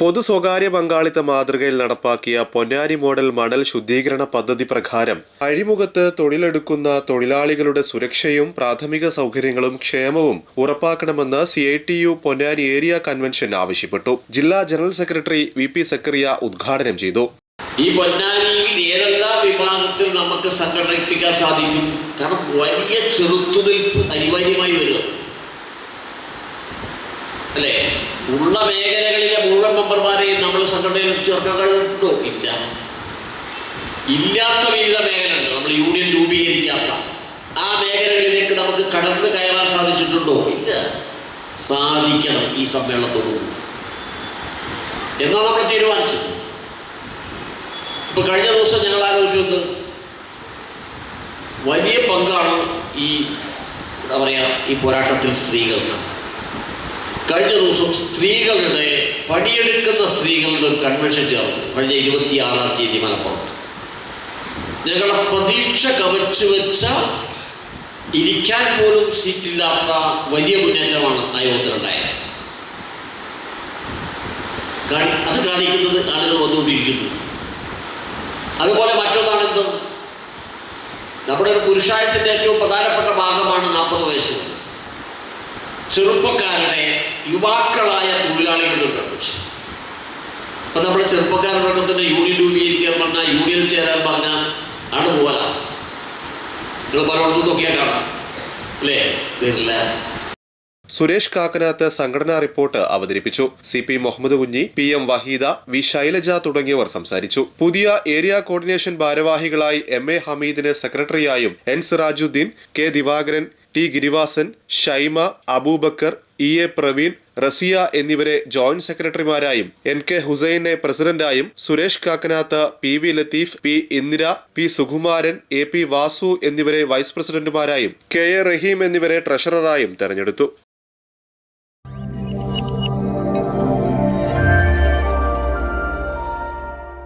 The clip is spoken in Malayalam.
പൊതു സ്വകാര്യ പങ്കാളിത്ത മാതൃകയിൽ നടപ്പാക്കിയ പൊന്നാനി മോഡൽ മണൽ ശുദ്ധീകരണ പദ്ധതി പ്രകാരം അഴിമുഖത്ത് തൊഴിലെടുക്കുന്ന തൊഴിലാളികളുടെ സുരക്ഷയും പ്രാഥമിക സൗകര്യങ്ങളും ക്ഷേമവും ഉറപ്പാക്കണമെന്ന് CITU പൊന്നാനി ഏരിയ കൺവെൻഷൻ ആവശ്യപ്പെട്ടു. ജില്ലാ ജനറൽ സെക്രട്ടറി VP സക്കറിയ ഉദ്ഘാടനം ചെയ്തു. ഈ പൊന്നാനിയിൽ ഏതെല്ലാം വിഭാഗത്തിൽ നമുക്ക് സംഘടിപ്പിക്കാൻ സാധിക്കും? കാരണം വലിയ ചെറുത്തുനിൽപ്പ് അനിവാര്യമായി വരും അല്ലേ? ഉള്ള മേഖലകളിലെ മുഴുവൻ മെമ്പർമാരെയും നമ്മൾ സംഘടനയിൽ ചേർക്കാൻ കഴിയുന്നുണ്ടോ? ഇല്ല. ഇല്ലാത്ത വിവിധ മേഖലയുണ്ട്, നമ്മൾ യൂണിയൻ രൂപീകരിക്കാത്ത ആ മേഖലകളിലേക്ക് നമുക്ക് കടന്നു കയറാൻ സാധിച്ചിട്ടുണ്ടോ? ഇല്ല. സാധിക്കണം ഈ സമ്മേളനത്തോടുകൂടി എന്നാണ് നമ്മൾ തീരുമാനിച്ചത്. ഇപ്പൊ കഴിഞ്ഞ ദിവസം ഞങ്ങൾ ആലോചിച്ചത് വലിയ പങ്കാണ് ഈ എന്താ പറയുക ഈ പോരാട്ടത്തിൽ സ്ത്രീകൾക്ക്. കഴിഞ്ഞ ദിവസം സ്ത്രീകളുടെ പണിയെടുക്കുന്ന സ്ത്രീകളുടെ ഒരു കൺവെൻഷൻ ചേർന്നു. കഴിഞ്ഞ 26-ാം തീയതി മലപ്പുറത്ത്. ഞങ്ങളുടെ പ്രതീക്ഷ കവച്ചു വെച്ച ഇരിക്കാൻ പോലും സീറ്റില്ലാത്ത വലിയ മുന്നേറ്റമാണ് അയോധ്യയിലുണ്ടായത്. അത് കാണിക്കുന്നത് ആളുകൾ വന്നുകൊണ്ടിരിക്കുന്നു. അതുപോലെ മറ്റൊന്നാണ് എന്ത്, നമ്മുടെ ഒരു പുരുഷായുസിൻ്റെ ഏറ്റവും പ്രധാനപ്പെട്ട ഭാഗമാണ് 40 വയസ്സ്. ചെറുപ്പക്കാരുടെ യുവാക്കളായ തൊഴിലാളികളുടെ കൺവെൻഷൻ. അപ്പം നമ്മുടെ ചെറുപ്പക്കാരുടെ തന്നെ യൂണിയൻ രൂപീകരിക്കാൻ പറഞ്ഞാൽ, യൂണിയൻ ചേരാൻ പറഞ്ഞാൽ ആണ് പോകല. നിങ്ങൾ പലയിടത്തും നോക്കിയാൽ കാണാം അല്ലേ? വരില്ല. സുരേഷ് കാക്കനാത്ത് സംഘടനാ റിപ്പോർട്ട് അവതരിപ്പിച്ചു. CP Muhammad Kunhi, PM Waheeda, V Shailaja തുടങ്ങിയവർ സംസാരിച്ചു. പുതിയ ഏരിയ കോർഡിനേഷൻ ഭാരവാഹികളായി MA ഹമീദിനെ സെക്രട്ടറിയായും, N Sirajuddin, K Divakaran, T Girivasan, Shaima, Abubakar, EA Praveen, Rasiya എന്നിവരെ ജോയിന്റ് സെക്രട്ടറിമാരായും, NK ഹുസൈനെ പ്രസിഡന്റായും, Suresh Kakkanath, PV Latheef, P Indira, P Sukumaran, AP Vasu എന്നിവരെ വൈസ് പ്രസിഡന്റുമാരായും, KA റഹീം എന്നിവരെ ട്രഷററായും തെരഞ്ഞെടുത്തു.